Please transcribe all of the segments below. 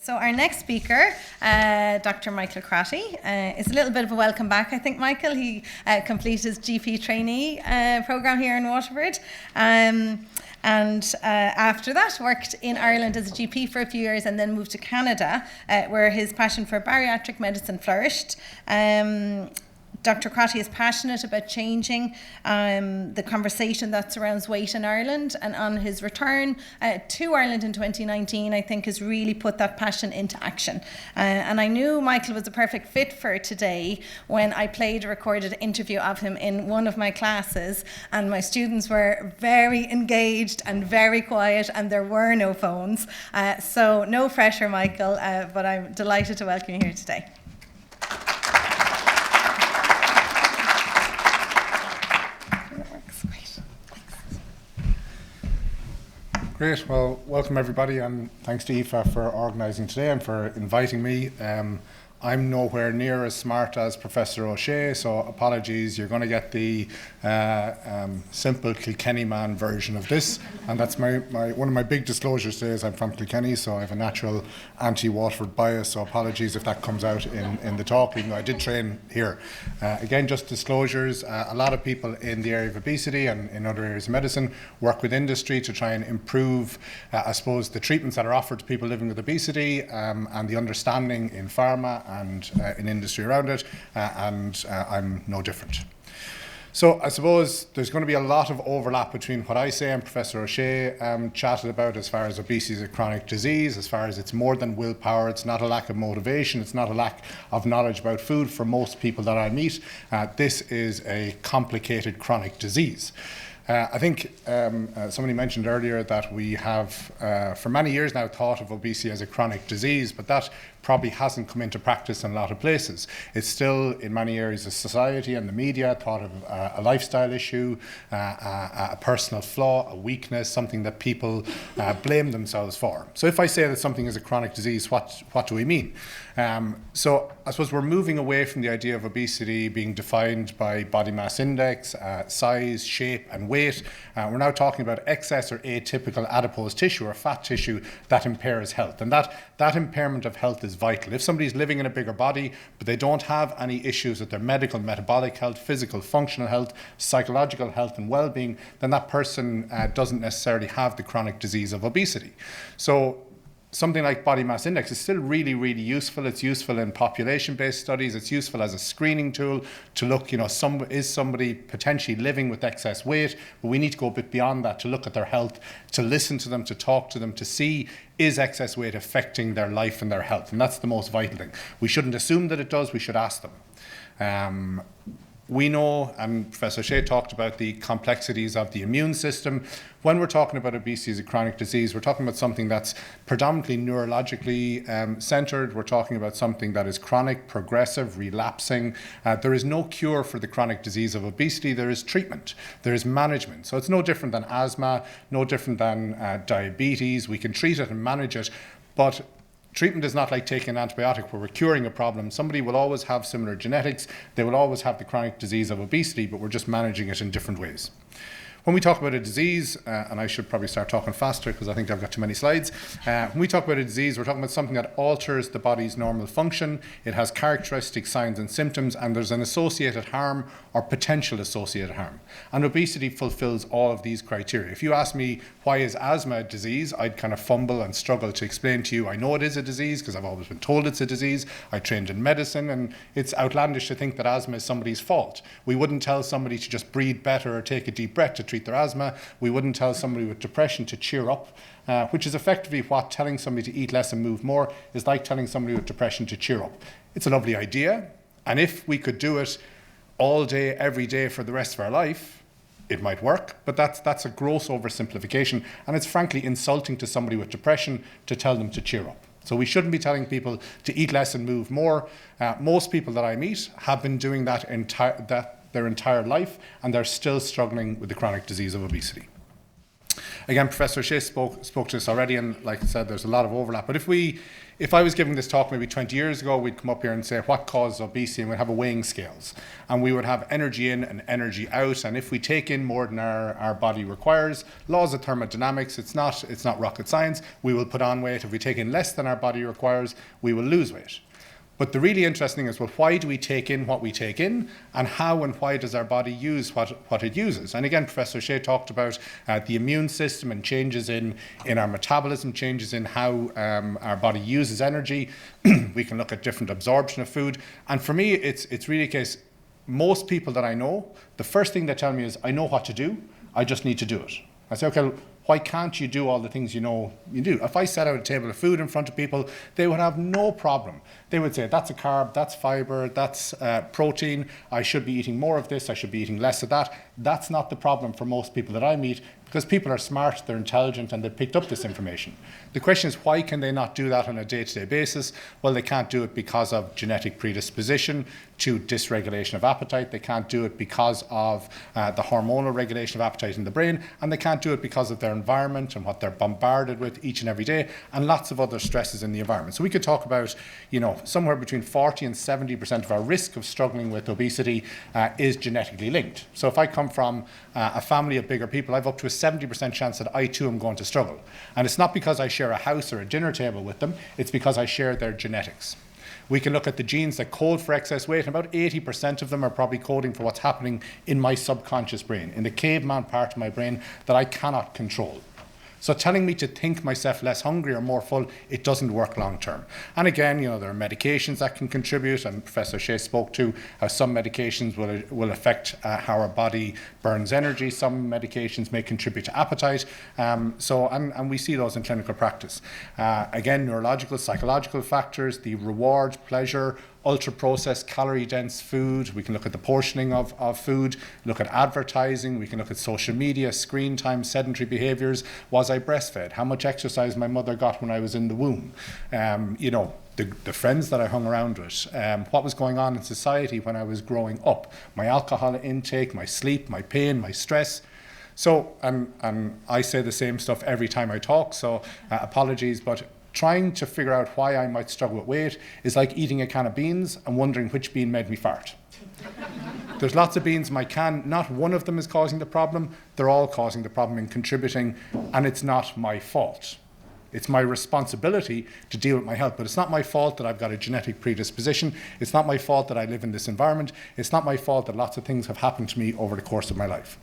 So our next speaker, Dr. Michael Crotty, is a little bit of a welcome back, I think, Michael. He completed his GP trainee programme here in Waterford. And after that, worked in Ireland as a GP for a few years and then moved to Canada, where his passion for bariatric medicine flourished. Dr. Crotty is passionate about changing the conversation that surrounds weight in Ireland, and on his return to Ireland in 2019, I think has really put that passion into action. And I knew Michael was a perfect fit for today when I played a recorded interview of him in one of my classes, and my students were very engaged and very quiet, and there were no phones. So no pressure, Michael, but I'm delighted to welcome you here today. Great. Well, welcome everybody, and thanks to Aoife for organising today and for inviting me. I'm nowhere near as smart as Professor O'Shea, so apologies. You're going to get the simple Kilkenny man version of this, and that's one of my big disclosures today is I'm from Kilkenny, so I have a natural anti-Waterford bias, so apologies if that comes out in the talk, even though I did train here. Again, just disclosures, a lot of people in the area of obesity and in other areas of medicine work with industry to try and improve, I suppose, the treatments that are offered to people living with obesity and the understanding in pharma and in industry around it, and I'm no different. So I suppose there's going to be a lot of overlap between what I say and Professor O'Shea chatted about as far as obesity is a chronic disease, as far as it's more than willpower, it's not a lack of motivation, it's not a lack of knowledge about food for most people that I meet. This is a complicated chronic disease. I think somebody mentioned earlier that we have for many years now thought of obesity as a chronic disease, but that probably hasn't come into practice in a lot of places. It's still in many areas of society and the media thought of a lifestyle issue, a personal flaw, a weakness, something that people blame themselves for. So if I say that something is a chronic disease, what do we mean? So I suppose we're moving away from the idea of obesity being defined by body mass index, size, shape and weight. We're now talking about excess or atypical adipose tissue or fat tissue that impairs health. And that impairment of health is vital. If somebody's living in a bigger body, but they don't have any issues with their medical, metabolic health, physical, functional health, psychological health and well-being, then that person doesn't necessarily have the chronic disease of obesity. So something like body mass index is still really, really useful. It's useful in population-based studies. It's useful as a screening tool to look, is somebody potentially living with excess weight? But we need to go a bit beyond that to look at their health, to listen to them, to talk to them, to see is excess weight affecting their life and their health? And that's the most vital thing. We shouldn't assume that it does. We should ask them. We know, and Professor O'Shea talked about the complexities of the immune system. When we're talking about obesity as a chronic disease, we're talking about something that's predominantly neurologically centered. We're talking about something that is chronic, progressive, relapsing. There is no cure for the chronic disease of obesity. There is treatment. There is management. So it's no different than asthma, no different than diabetes. We can treat it and manage it, but treatment is not like taking an antibiotic where we're curing a problem. Somebody will always have similar genetics. They will always have the chronic disease of obesity, but we're just managing it in different ways. When we talk about a disease, and I should probably start talking faster because I think I've got too many slides. When we talk about a disease, we're talking about something that alters the body's normal function. It has characteristic signs and symptoms, and there's an associated harm or potential associated harm. And obesity fulfills all of these criteria. If you ask me, why is asthma a disease? I'd kind of fumble and struggle to explain to you. I know it is a disease because I've always been told it's a disease. I trained in medicine, and it's outlandish to think that asthma is somebody's fault. We wouldn't tell somebody to just breathe better or take a deep breath to treat their asthma. We wouldn't tell somebody with depression to cheer up, which is effectively what telling somebody to eat less and move more is like telling somebody with depression to cheer up. It's a lovely idea, and if we could do it all day, every day for the rest of our life, it might work, but that's a gross oversimplification, and it's frankly insulting to somebody with depression to tell them to cheer up. So we shouldn't be telling people to eat less and move more. Most people that I meet have been doing that their entire life, and they're still struggling with the chronic disease of obesity. again, Professor Shea spoke to this already, and like I said, there's a lot of overlap. But if I was giving this talk maybe 20 years ago, we'd come up here and say, what causes obesity? And we'd have a weighing scales. And we would have energy in and energy out. And if we take in more than our body requires, laws of thermodynamics, it's not rocket science, we will put on weight. If we take in less than our body requires, we will lose weight. But the really interesting is, well, why do we take in what we take in, and how and why does our body use what it uses? And again, Professor Shea talked about the immune system and changes in our metabolism, changes in how our body uses energy. We can look at different absorption of food. And for me, it's really a case, most people that I know, the first thing they tell me is, I know what to do, I just need to do it. I say, okay, why can't you do all the things you know you do? If I set out a table of food in front of people, they would have no problem. They would say, that's a carb, that's fiber, that's protein, I should be eating more of this, I should be eating less of that. That's not the problem for most people that I meet, because people are smart, they're intelligent, and they've picked up this information. The question is, why can they not do that on a day-to-day basis? Well, they can't do it because of genetic predisposition to dysregulation of appetite. They can't do it because of the hormonal regulation of appetite in the brain, and they can't do it because of their environment and what they're bombarded with each and every day, and lots of other stresses in the environment. So we could talk about, somewhere between 40 and 70% of our risk of struggling with obesity is genetically linked. So if I come from a family of bigger people, I've up to a 70% chance that I too am going to struggle. And it's not because I share a house or a dinner table with them, it's because I share their genetics. We can look at the genes that code for excess weight, and about 80% of them are probably coding for what's happening in my subconscious brain, in the caveman part of my brain that I cannot control. So telling me to think myself less hungry or more full, it doesn't work long term. And again, there are medications that can contribute, and Professor Shea spoke to how some medications will affect how our body burns energy. Some medications may contribute to appetite. And we see those in clinical practice. Again, neurological, psychological factors, the reward, pleasure, ultra-processed, calorie-dense food. We can look at the portioning of food, look at advertising, we can look at social media, screen time, sedentary behaviours. Was I breastfed? How much exercise my mother got when I was in the womb? The friends that I hung around with, what was going on in society when I was growing up, my alcohol intake, my sleep, my pain, my stress. So, and I say the same stuff every time I talk, so apologies, but trying to figure out why I might struggle with weight is like eating a can of beans and wondering which bean made me fart. There's lots of beans in my can, not one of them is causing the problem, they're all causing the problem and contributing, and it's not my fault. It's my responsibility to deal with my health, but it's not my fault that I've got a genetic predisposition, it's not my fault that I live in this environment, it's not my fault that lots of things have happened to me over the course of my life.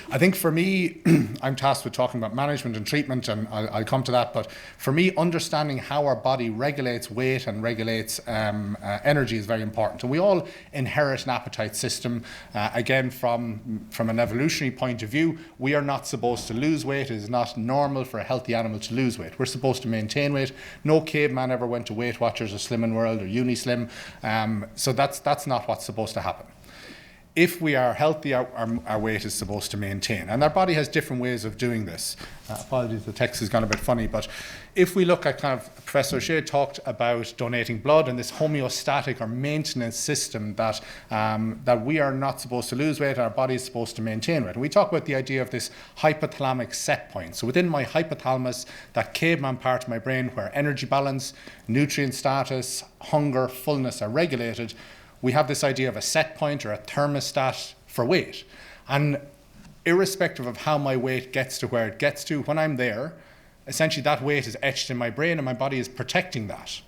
I think for me, I'm tasked with talking about management and treatment, and I'll come to that, but for me, understanding how our body regulates weight and regulates energy is very important. And we all inherit an appetite system. Again, from an evolutionary point of view, we are not supposed to lose weight. It is not normal for a healthy animal to lose weight. We're supposed to maintain weight. No caveman ever went to Weight Watchers or Slimming World or Unislim. So that's not what's supposed to happen. If we are healthy, our weight is supposed to maintain. And our body has different ways of doing this. Apologies, the text has gone a bit funny, but if we look at Professor Shea talked about donating blood and this homeostatic or maintenance system that we are not supposed to lose weight, our body is supposed to maintain weight. And we talk about the idea of this hypothalamic set point. So within my hypothalamus, that caveman part of my brain where energy balance, nutrient status, hunger, fullness are regulated, we have this idea of a set point or a thermostat for weight. And irrespective of how my weight gets to where it gets to, when I'm there, essentially that weight is etched in my brain and my body is protecting that.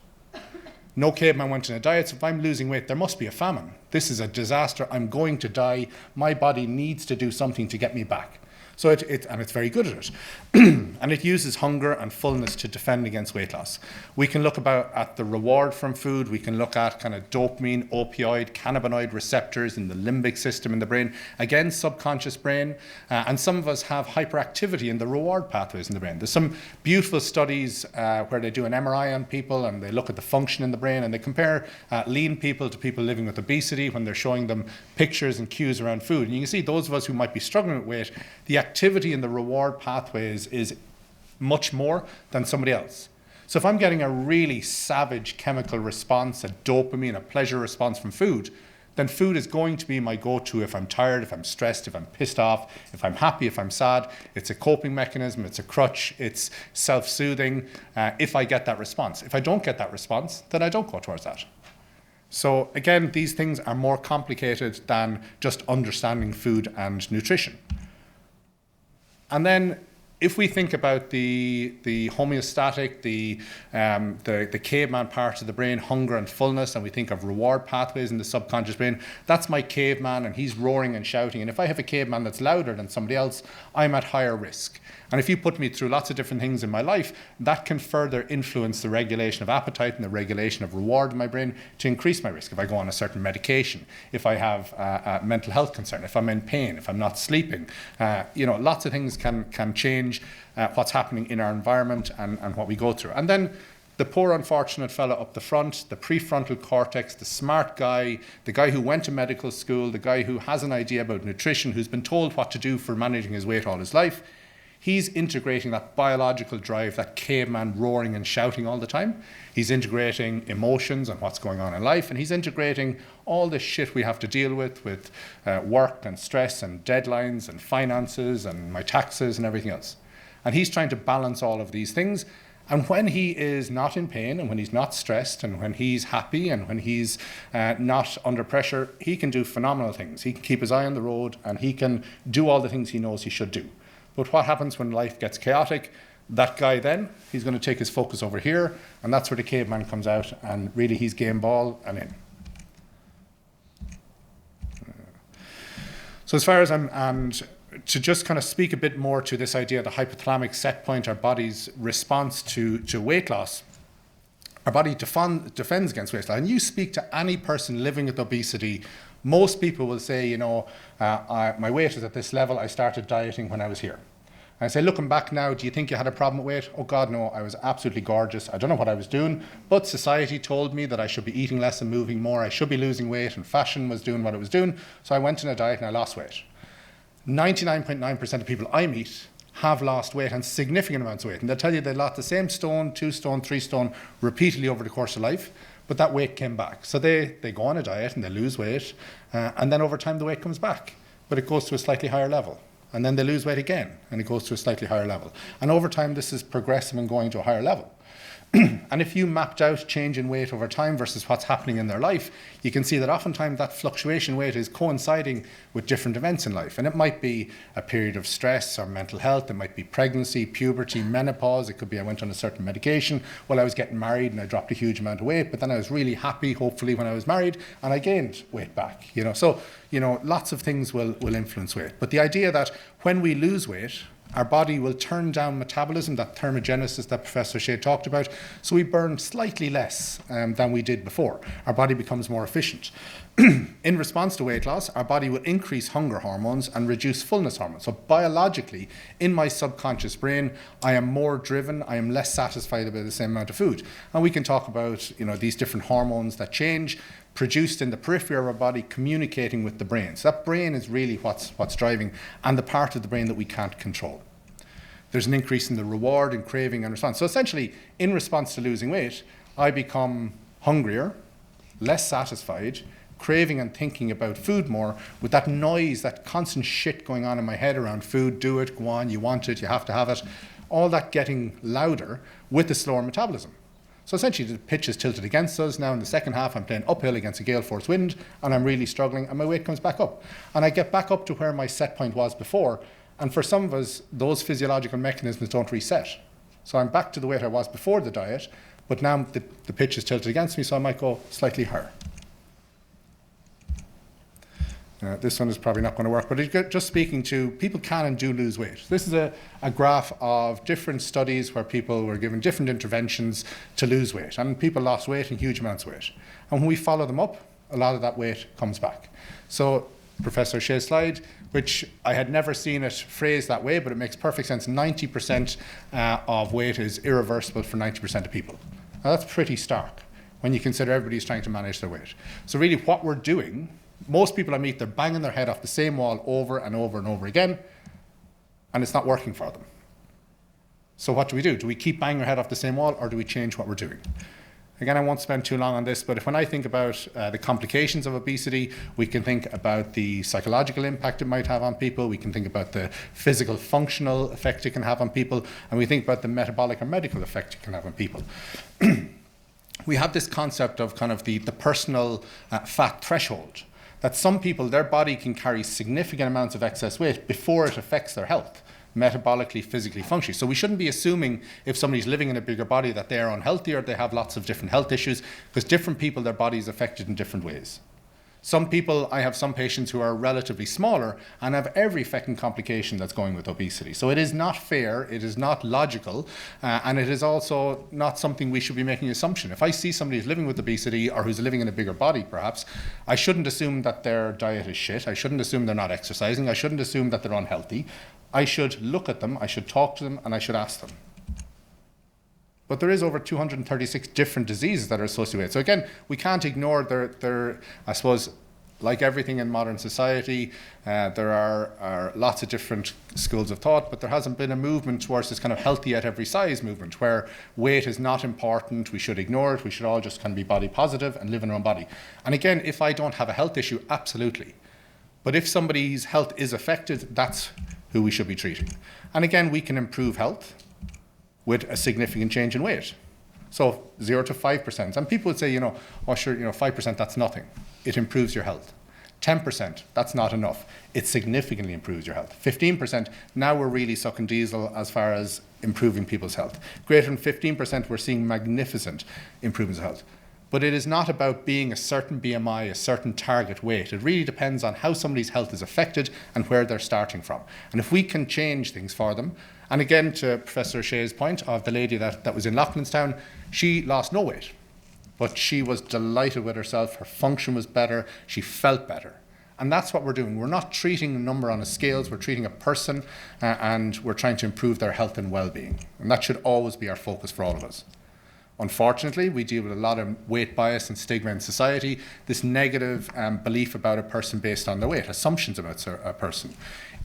No caveman went on a diet, so if I'm losing weight, there must be a famine. This is a disaster, I'm going to die, my body needs to do something to get me back. So it's very good at it. And it uses hunger and fullness to defend against weight loss. We can look at the reward from food. We can look at kind of dopamine, opioid, cannabinoid receptors in the limbic system in the brain. Again, subconscious brain. And some of us have hyperactivity in the reward pathways in the brain. There's some beautiful studies where they do an MRI on people and they look at the function in the brain and they compare lean people to people living with obesity when they're showing them pictures and cues around food. And you can see those of us who might be struggling with weight, the activity in the reward pathways is much more than somebody else. So if I'm getting a really savage chemical response, a dopamine, a pleasure response from food, then food is going to be my go-to if I'm tired, if I'm stressed, if I'm pissed off, if I'm happy, if I'm sad. It's a coping mechanism, it's a crutch, it's self-soothing if I get that response. If I don't get that response, then I don't go towards that. So again, these things are more complicated than just understanding food and nutrition. And then if we think about the homeostatic, the caveman part of the brain, hunger and fullness, and we think of reward pathways in the subconscious brain, that's my caveman and he's roaring and shouting. And if I have a caveman that's louder than somebody else, I'm at higher risk. And if you put me through lots of different things in my life, that can further influence the regulation of appetite and the regulation of reward in my brain to increase my risk. If I go on a certain medication, if I have a mental health concern, if I'm in pain, if I'm not sleeping, lots of things can change what's happening in our environment and what we go through. And then the poor unfortunate fellow up the front, the prefrontal cortex, the smart guy, the guy who went to medical school, the guy who has an idea about nutrition, who's been told what to do for managing his weight all his life, he's integrating that biological drive, that caveman roaring and shouting all the time. He's integrating emotions and what's going on in life, and he's integrating all the shit we have to deal with work and stress and deadlines and finances and my taxes and everything else. And he's trying to balance all of these things. And when he is not in pain and when he's not stressed and when he's happy and when he's not under pressure, he can do phenomenal things. He can keep his eye on the road and he can do all the things he knows he should do. But what happens when life gets chaotic? That guy then, he's going to take his focus over here, and that's where the caveman comes out, and really he's game ball and in. So as far as and to just kind of speak a bit more to this idea of the hypothalamic set point, our body's response to weight loss, our body defends against weight loss. And you speak to any person living with obesity, most people will say, my weight is at this level, I started dieting when I was here. And I say, looking back now, do you think you had a problem with weight? Oh God, no, I was absolutely gorgeous. I don't know what I was doing, but society told me that I should be eating less and moving more. I should be losing weight, and fashion was doing what it was doing. So I went on a diet and I lost weight. 99.9% of people I meet have lost weight, and significant amounts of weight. And they'll tell you they lost the same stone, 2 stone, 3 stone repeatedly over the course of life, but that weight came back. So they go on a diet and they lose weight, and then over time the weight comes back, but it goes to a slightly higher level. And then they lose weight again, and it goes to a slightly higher level. And over time, this is progressive and going to a higher level. And if you mapped out change in weight over time versus what's happening in their life, you can see that oftentimes that fluctuation weight is coinciding with different events in life. And it might be a period of stress or mental health. It might be pregnancy, puberty, menopause. It could be I went on a certain medication while I was getting married and I dropped a huge amount of weight, but then I was really happy, hopefully, when I was married, and I gained weight back. So lots of things will influence weight. But the idea that when we lose weight, our body will turn down metabolism, that thermogenesis that Professor Shea talked about, so we burn slightly less than we did before. Our body becomes more efficient. In response to weight loss, our body will increase hunger hormones and reduce fullness hormones. So biologically, in my subconscious brain, I am more driven, I am less satisfied by the same amount of food. And we can talk about these different hormones that change, produced in the periphery of our body, communicating with the brain. So that brain is really what's driving, and the part of the brain that we can't control. There's an increase in the reward and craving and response. So essentially, in response to losing weight, I become hungrier, less satisfied, craving and thinking about food more, with that noise, that constant shit going on in my head around food, do it, go on, you want it, you have to have it, all that getting louder with a slower metabolism. So essentially the pitch is tilted against us. Now in the second half I'm playing uphill against a gale force wind and I'm really struggling, and my weight comes back up. And I get back up to where my set point was before, and for some of us those physiological mechanisms don't reset. So I'm back to the weight I was before the diet, but now the pitch is tilted against me, so I might go slightly higher. This one is probably not going to work, but just speaking to people can and do lose weight. This is a graph of different studies where people were given different interventions to lose weight, and people lost weight in huge amounts of weight. And when we follow them up, a lot of that weight comes back. So Professor Shea's slide, which I had never seen it phrased that way, but it makes perfect sense. 90% of weight is irreversible for 90% of people. Now that's pretty stark when you consider everybody's trying to manage their weight. So really what we're doing, most people I meet, they're banging their head off the same wall over and over and over again, and it's not working for them. So what do? Do we keep banging our head off the same wall, or do we change what we're doing? Again, I won't spend too long on this, but when I think about the complications of obesity, we can think about the psychological impact it might have on people, we can think about the physical functional effect it can have on people, and we think about the metabolic or medical effect it can have on people. We have this concept of kind of the personal fat threshold, that some people, their body can carry significant amounts of excess weight before it affects their health, metabolically, physically, functionally. So we shouldn't be assuming if somebody's living in a bigger body that they're unhealthy or they have lots of different health issues, because different people, their body is affected in different ways. Some people, I have some patients who are relatively smaller and have every fucking complication that's going with obesity. So it is not fair, it is not logical, and it is also not something we should be making an assumption. If I see somebody who's living with obesity or who's living in a bigger body perhaps, I shouldn't assume that their diet is shit, I shouldn't assume they're not exercising, I shouldn't assume that they're unhealthy. I should look at them, I should talk to them, and I should ask them. But there is over 236 different diseases that are associated with it. So again, we can't ignore their, I suppose, like everything in modern society, there are lots of different schools of thought, but there hasn't been a movement towards this kind of healthy at every size movement, where weight is not important, we should ignore it, we should all just kind of be body positive and live in our own body. And again, if I don't have a health issue, absolutely. But if somebody's health is affected, that's who we should be treating. And again, we can improve health with a significant change in weight. So 0 to 5%. And people would say, oh sure, 5%, that's nothing. It improves your health. 10%, that's not enough. It significantly improves your health. 15%, now we're really sucking diesel as far as improving people's health. Greater than 15%, we're seeing magnificent improvements of health. But it is not about being a certain BMI, a certain target weight. It really depends on how somebody's health is affected and where they're starting from. And if we can change things for them, and again, to Professor Shea's point of the lady that was in Loughlinstown, she lost no weight, but she was delighted with herself, her function was better, she felt better. And that's what we're doing. We're not treating a number on a scales, we're treating a person, and we're trying to improve their health and well-being. And that should always be our focus for all of us. Unfortunately, we deal with a lot of weight bias and stigma in society, this negative belief about a person based on their weight, assumptions about a person.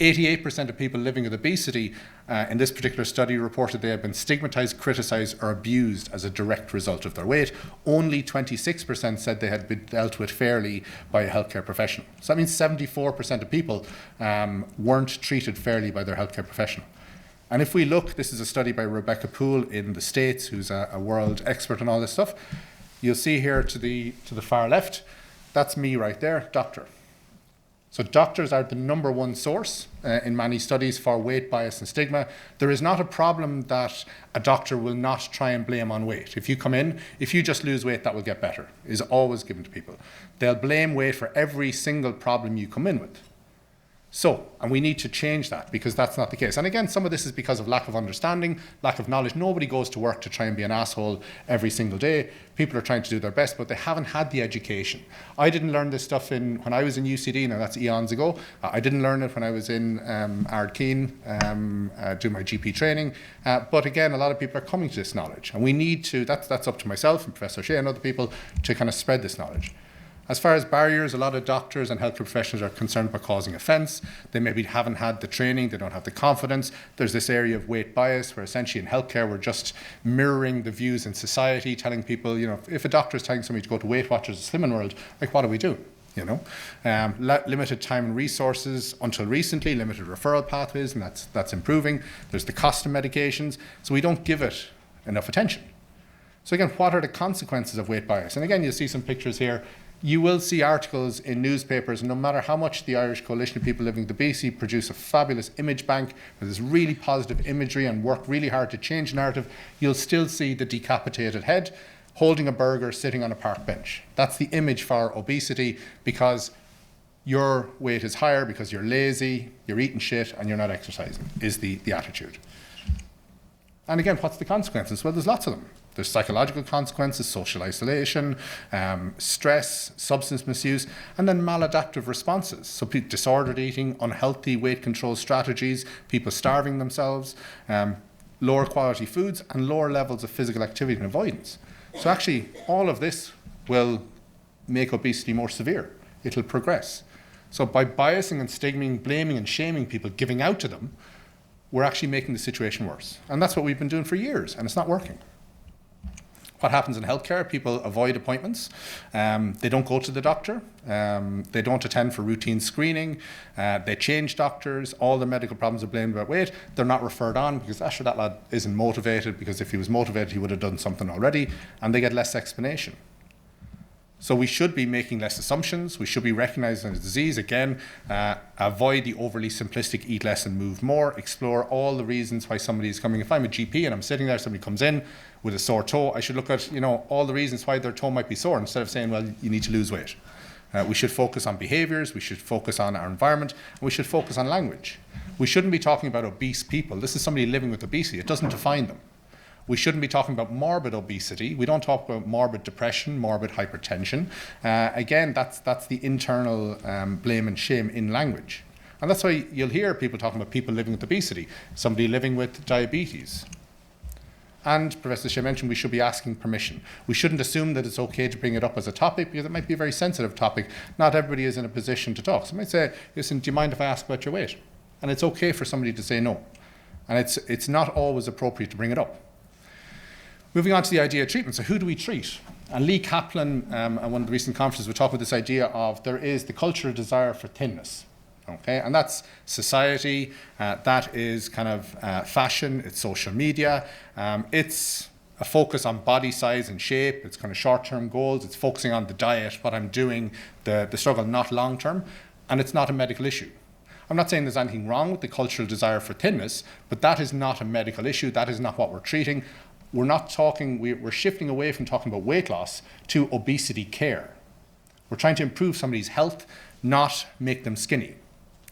88% of people living with obesity in this particular study reported they have been stigmatized, criticized, or abused as a direct result of their weight. Only 26% said they had been dealt with fairly by a healthcare professional. So that means 74% of people weren't treated fairly by their healthcare professional. And if we look, this is a study by Rebecca Poole in the States, who's a world expert on all this stuff. You'll see here to the far left, that's me right there, doctor. So doctors are the number one source in many studies for weight bias and stigma. There is not a problem that a doctor will not try and blame on weight. If you come in, if you just lose weight, that will get better, is always given to people. They'll blame weight for every single problem you come in with. So, and we need to change that, because that's not the case. And again, some of this is because of lack of understanding, lack of knowledge. Nobody goes to work to try and be an asshole every single day. People are trying to do their best, but they haven't had the education. I didn't learn this stuff when I was in UCD, now that's eons ago. I didn't learn it when I was in Ardkeen, doing my GP training. But again, a lot of people are coming to this knowledge. And we need to, that's up to myself and Professor Shea and other people to kind of spread this knowledge. As far as barriers, a lot of doctors and healthcare professionals are concerned about causing offence. They maybe haven't had the training, they don't have the confidence. There's this area of weight bias where essentially in healthcare we're just mirroring the views in society, telling people, if a doctor is telling somebody to go to Weight Watchers or Slimming World, like what do we do? Limited time and resources until recently, limited referral pathways, and that's improving. There's the cost of medications, so we don't give it enough attention. So again, what are the consequences of weight bias? And again, you'll see some pictures here. You will see articles in newspapers, no matter how much the Irish Coalition of People Living with Obesity produce a fabulous image bank with this really positive imagery and work really hard to change the narrative, you'll still see the decapitated head holding a burger sitting on a park bench. That's the image for obesity, because your weight is higher because you're lazy, you're eating shit, and you're not exercising, is the attitude. And again, what's the consequences? Well, there's lots of them. There's psychological consequences, social isolation, stress, substance misuse, and then maladaptive responses. So disordered eating, unhealthy weight control strategies, people starving themselves, lower quality foods, and lower levels of physical activity and avoidance. So actually, all of this will make obesity more severe. It'll progress. So by biasing and stigmating, blaming and shaming people, giving out to them, we're actually making the situation worse. And that's what we've been doing for years, and it's not working. what happens in healthcare. People avoid appointments. They don't go to the doctor. They don't attend for routine screening. They change doctors. All the medical problems are blamed about weight. They're not referred on because actually that lad isn't motivated, because if he was motivated, he would have done something already, and they get less explanation. So we should be making less assumptions. We should be recognizing the disease. Again, avoid the overly simplistic eat less and move more. Explore all the reasons why somebody is coming. If I'm a GP and I'm sitting there, somebody comes in with a sore toe, I should look at all the reasons why their toe might be sore instead of saying, well, you need to lose weight. We should focus on behaviors. We should focus on our environment. And we should focus on language. We shouldn't be talking about obese people. This is somebody living with obesity. It doesn't define them. We shouldn't be talking about morbid obesity. We don't talk about morbid depression, morbid hypertension. Again, that's the internal blame and shame in language. And that's why you'll hear people talking about people living with obesity, somebody living with diabetes. And Professor Shea mentioned we should be asking permission. We shouldn't assume that it's okay to bring it up as a topic, because it might be a very sensitive topic. Not everybody is in a position to talk. So I might say, listen, do you mind if I ask about your weight? And it's okay for somebody to say no. And it's not always appropriate to bring it up. Moving on to the idea of treatment. So who do we treat? And Lee Kaplan, at one of the recent conferences, we talked about this idea of there is the cultural desire for thinness. Okay, and that's society, that is kind of fashion, it's social media, it's a focus on body size and shape, it's kind of short-term goals, it's focusing on the diet, what I'm doing, the struggle, not long-term, and it's not a medical issue. I'm not saying there's anything wrong with the cultural desire for thinness, but that is not a medical issue, that is not what we're treating. We're shifting away from talking about weight loss to obesity care. We're trying to improve somebody's health, not make them skinny.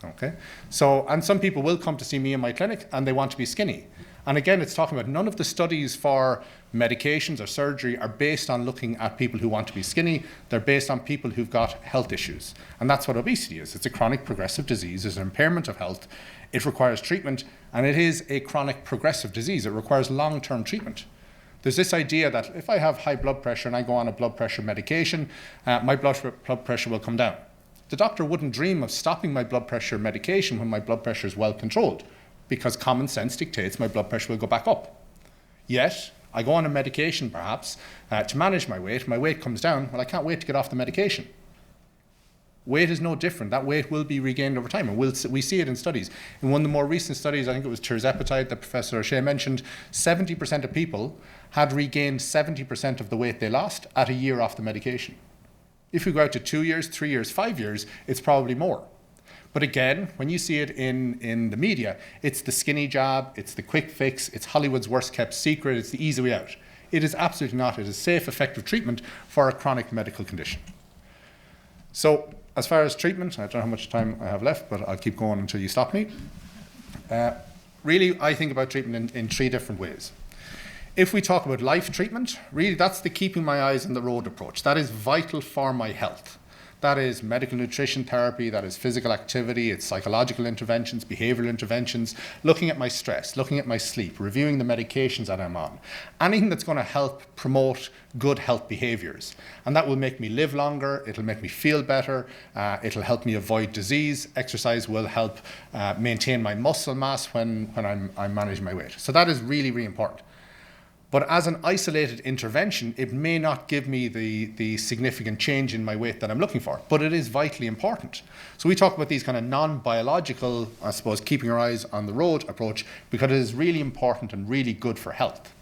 Okay? So, and some people will come to see me in my clinic and they want to be skinny. And again, it's talking about none of the studies for medications or surgery are based on looking at people who want to be skinny. They're based on people who've got health issues. And that's what obesity is. It's a chronic progressive disease. It's an impairment of health. It requires treatment, and it is a chronic progressive disease. It requires long-term treatment. There's this idea that if I have high blood pressure and I go on a blood pressure medication, my blood pressure will come down. The doctor wouldn't dream of stopping my blood pressure medication when my blood pressure is well controlled, because common sense dictates my blood pressure will go back up. Yet, I go on a medication perhaps to manage my weight comes down, well, I can't wait to get off the medication. Weight is no different. That weight will be regained over time, and we see it in studies. In one of the more recent studies, I think it was tirzepatide that Professor Shea mentioned, 70% of people had regained 70% of the weight they lost at a year off the medication. If we go out to 2 years, 3 years, 5 years, it's probably more. But again, when you see it in the media, it's the skinny jab, it's the quick fix, it's Hollywood's worst kept secret, it's the easy way out. It is absolutely not. It is safe, effective treatment for a chronic medical condition. So, as far as treatment, I don't know how much time I have left, but I'll keep going until you stop me. Really, I think about treatment in 3 different ways. If we talk about life treatment, really that's the keeping my eyes on the road approach. That is vital for my health. That is medical nutrition therapy, that is physical activity, it's psychological interventions, behavioral interventions, looking at my stress, looking at my sleep, reviewing the medications that I'm on. Anything that's going to help promote good health behaviors. And that will make me live longer, it'll make me feel better, it'll help me avoid disease. Exercise will help maintain my muscle mass when I'm managing my weight. So that is really, really important. But as an isolated intervention, it may not give me the significant change in my weight that I'm looking for, but it is vitally important. So we talk about these kind of non-biological, I suppose, keeping our eyes on the road approach, because it is really important and really good for health.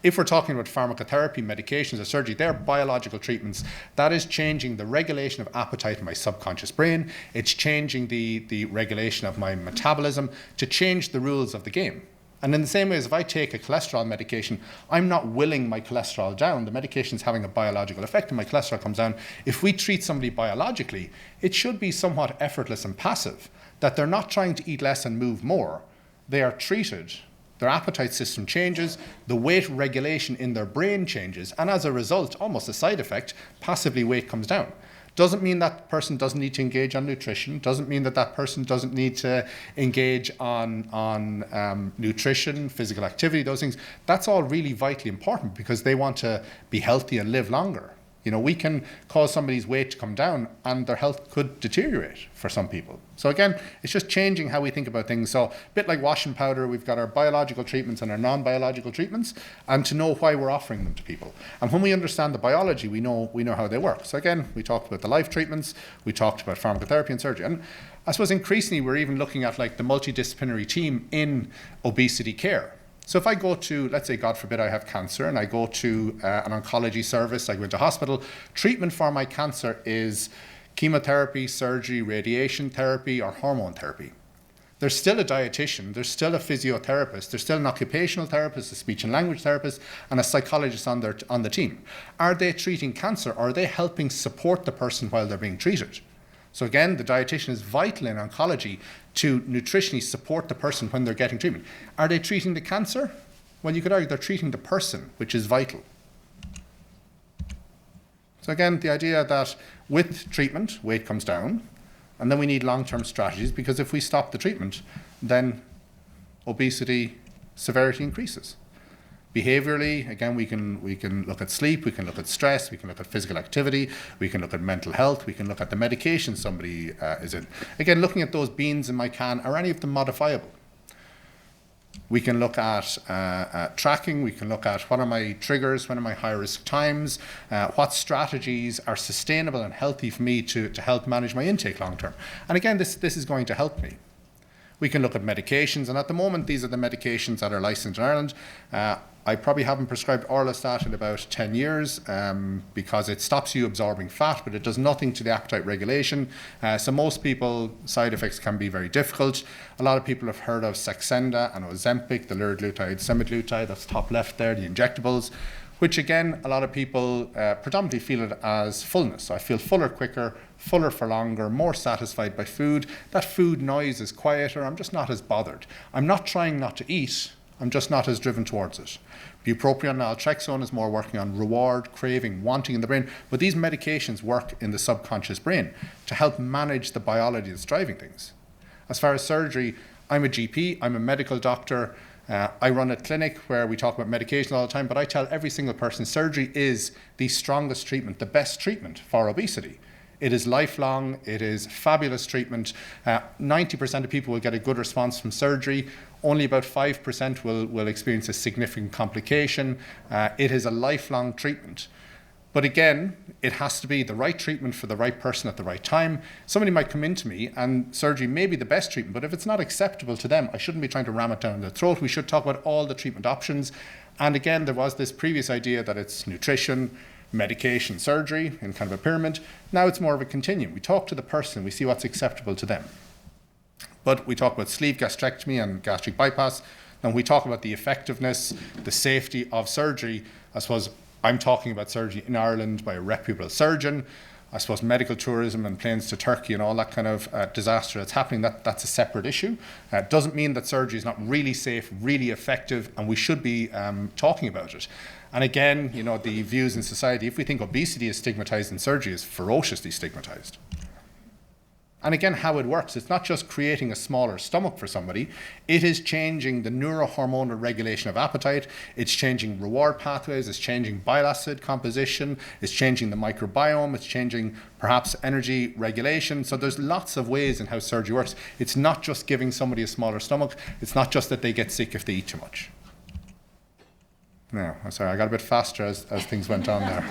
If we're talking about pharmacotherapy, medications or surgery, they're biological treatments. That is changing the regulation of appetite in my subconscious brain. It's changing the regulation of my metabolism to change the rules of the game. And in the same way as if I take a cholesterol medication, I'm not willing my cholesterol down. The medication is having a biological effect and my cholesterol comes down. If we treat somebody biologically, it should be somewhat effortless and passive, that they're not trying to eat less and move more. They are treated, their appetite system changes, the weight regulation in their brain changes, and as a result, almost a side effect, passively weight comes down. Doesn't mean that person doesn't need to engage on nutrition, doesn't mean that that person doesn't need to engage on nutrition, physical activity, those things. That's all really vitally important because they want to be healthy and live longer. You know, we can cause somebody's weight to come down and their health could deteriorate for some people. So again, it's just changing how we think about things. So a bit like washing powder, we've got our biological treatments and our non-biological treatments, and to know why we're offering them to people. And when we understand the biology, we know how they work. So again, we talked about the life treatments, we talked about pharmacotherapy and surgery. And I suppose increasingly we're even looking at like the multidisciplinary team in obesity care. So if I go to, let's say, God forbid, I have cancer and I go to an oncology service, I go into hospital, treatment for my cancer is chemotherapy, surgery, radiation therapy, or hormone therapy. There's still a dietitian, there's still a physiotherapist, there's still an occupational therapist, a speech and language therapist, and a psychologist on the team. Are they treating cancer, or are they helping support the person while they're being treated? So again, the dietitian is vital in oncology to nutritionally support the person when they're getting treatment. Are they treating the cancer? Well, you could argue they're treating the person, which is vital. So again, the idea that with treatment, weight comes down, and then we need long-term strategies, because if we stop the treatment, then obesity severity increases. Behaviorally, again, we can look at sleep, we can look at stress, we can look at physical activity, we can look at mental health, we can look at the medication somebody is in. Again, looking at those beans in my can, are any of them modifiable? We can look at tracking, we can look at what are my triggers, when are my high-risk times, what strategies are sustainable and healthy for me to help manage my intake long-term. And again, this is going to help me. We can look at medications, and at the moment, these are the medications that are licensed in Ireland. I probably haven't prescribed orlistat in about 10 years because it stops you absorbing fat, but it does nothing to the appetite regulation. So most people, side effects can be very difficult. A lot of people have heard of Saxenda and Ozempic, the liraglutide, semaglutide, that's top left there, the injectables, which again, a lot of people predominantly feel it as fullness. So I feel fuller quicker, fuller for longer, more satisfied by food. That food noise is quieter, I'm just not as bothered. I'm not trying not to eat, I'm just not as driven towards it. Bupropion and naltrexone is more working on reward, craving, wanting in the brain, but these medications work in the subconscious brain to help manage the biology that's driving things. As far as surgery, I'm a GP, I'm a medical doctor, I run a clinic where we talk about medication all the time, but I tell every single person surgery is the strongest treatment, the best treatment for obesity. It is lifelong, it is fabulous treatment. 90% of people will get a good response from surgery. Only about 5% will experience a significant complication. It is a lifelong treatment. But again, it has to be the right treatment for the right person at the right time. Somebody might come into me and surgery may be the best treatment, but if it's not acceptable to them, I shouldn't be trying to ram it down their throat. We should talk about all the treatment options. And again, there was this previous idea that it's nutrition, medication, surgery in kind of a pyramid. Now it's more of a continuum. We talk to the person, we see what's acceptable to them. But we talk about sleeve gastrectomy and gastric bypass, and we talk about the effectiveness, the safety of surgery. I suppose I'm talking about surgery in Ireland by a reputable surgeon. I suppose medical tourism and planes to Turkey and all that kind of disaster that's happening, that's a separate issue. It doesn't mean that surgery is not really safe, really effective, and we should be talking about it. And again, you know, the views in society, if we think obesity is stigmatized and surgery is ferociously stigmatized. And again, how it works, it's not just creating a smaller stomach for somebody, it is changing the neurohormonal regulation of appetite, it's changing reward pathways, it's changing bile acid composition, it's changing the microbiome, it's changing perhaps energy regulation. So there's lots of ways in how surgery works. It's not just giving somebody a smaller stomach, it's not just that they get sick if they eat too much. No, I'm sorry, I got a bit faster as things went on there.